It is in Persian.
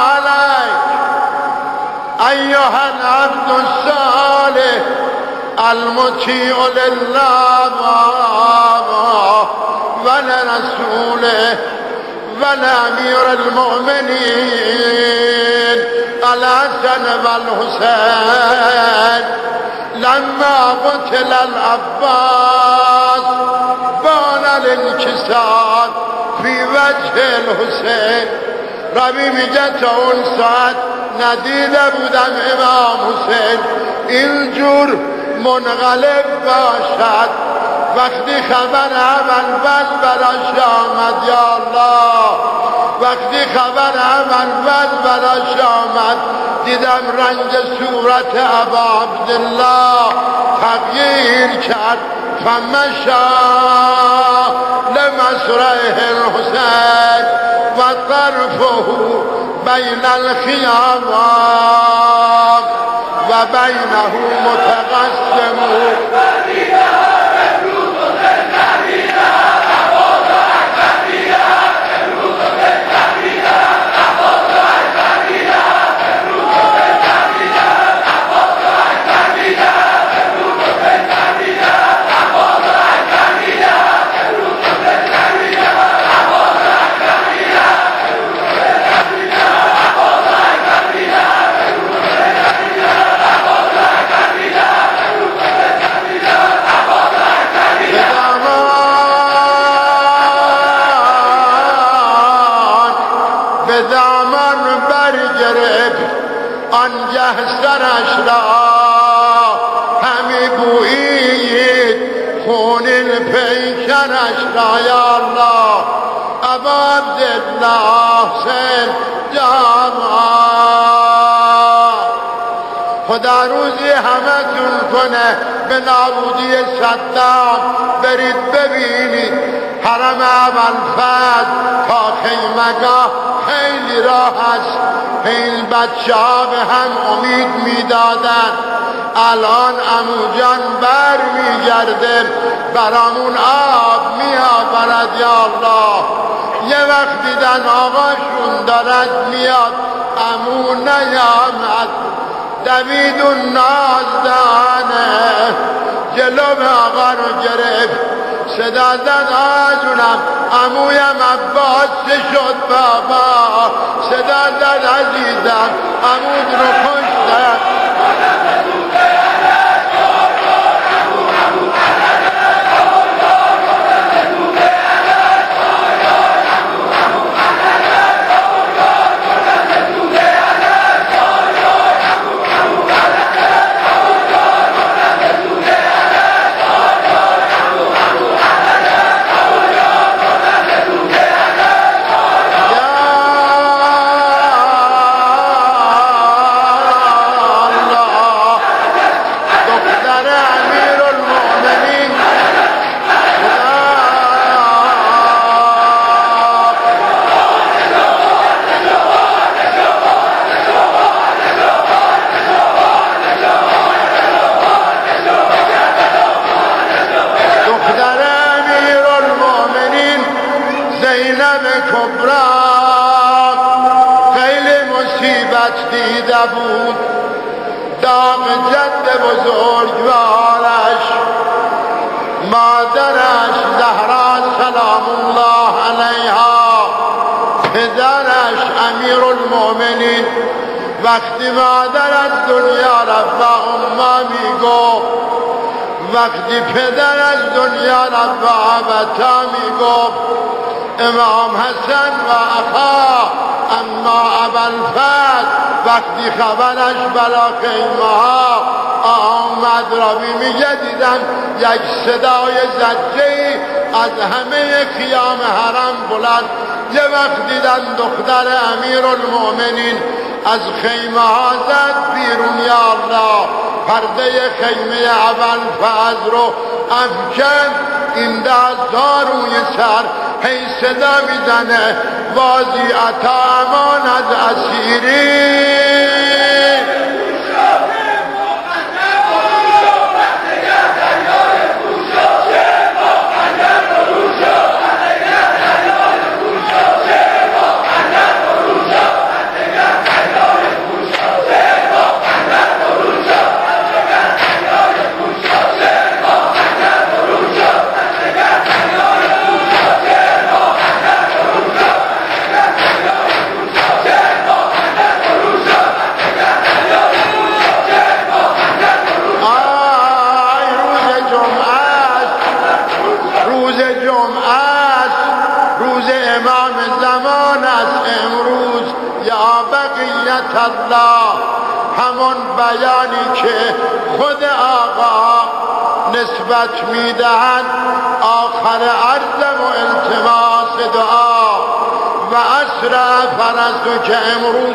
عليك أيها العبد الصالح المطيع لله ولرسوله ولأمير المؤمنين الحسن والحسين لما قتل العباس بان الانكسار في وجه الحسين ربی میگه تا اون ساعت ندیده بودم امام حسین اینجور منقلب باشد. وقتی خبر اول براش آمد یا الله، وقتی خبر اول براش آمد دیدم رنگ صورت ابا عبدالله تغییر کرد. فمشى لمسرعه الحسين وطرفه بين الخيام وبينه متقسم. به دامن برگرفت آنگه سرش را همی بویید خونین پیکرش را یا الله. ابا عبدالله حسین جوان خدا روزی همتون کنه به نابودی صدام برید ببینید حرم ابوالفضل تا خیمگاه خیلی راه است. این بچه ها به هم امید میدادن الان عمو جان بر میگرده برامون آب میآورد یا الله. یه وقت دیدن آقاشون دارد میاد عمو نیامد دوید و نازدانه جلو آقا رو گرفت صدا زد آجونم عمویم عباس چه شد بابا. صدا زد عزیزم عمود رو کشتن. دیده بود دام جد بزرگوارش مادرش زهرا سلام الله علیها پدرش امیر المؤمنین. وقتی مادر از دنیا رفت و اما میگفت وقتی پدر از دنیا رفت و ابتا میگفت امام حسن و اخا اما ابوالفضل وقتی خبرش برا خیمه ها آمد رابی میگه دیدم یک صدای زجه‌ای از همه خیام حرم بلند. یه وقت دیدن دختر امیر المؤمنین از خیمه ها زد بیرون یا الله پرده خیمه ابوالفضل رو افکن. این دست‌ها روی سر هی صدا میزنه وازی عطا امان از اسیری. روز امام زمان است امروز یا بقیت الله، همون بیانی که خود آقا نسبت میدهند آخر عرض و التماس دعا و اسرع فرستو که امروز